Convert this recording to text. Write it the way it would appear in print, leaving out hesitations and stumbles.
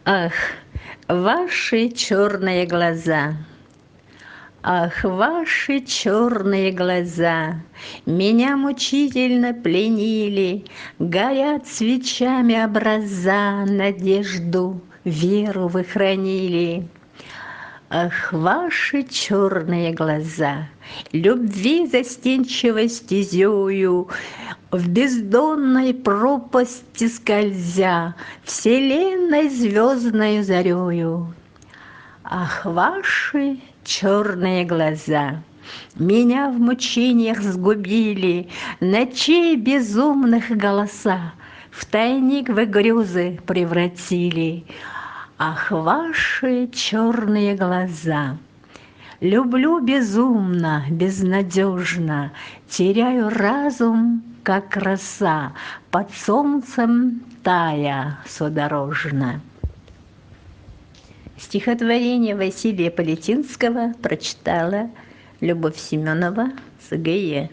Ах, ваши черные глаза, ах, ваши черные глаза меня мучительно пленили, горят свечами образа, надежду, веру вы хранили. Ах, ваши черные глаза, любви застенчивой стезею, в бездонной пропасти скользя, вселенной звездной зарею. Ах, ваши черные глаза меня в мучениях сгубили, ночей безумных голоса в тайник вы грезы превратили. Ах, ваши черные глаза! Люблю безумно, безнадежно, теряю разум, как роса, под солнцем тая судорожно. Стихотворение Василия Политинского прочитала Любовь Семенова, СГЕ.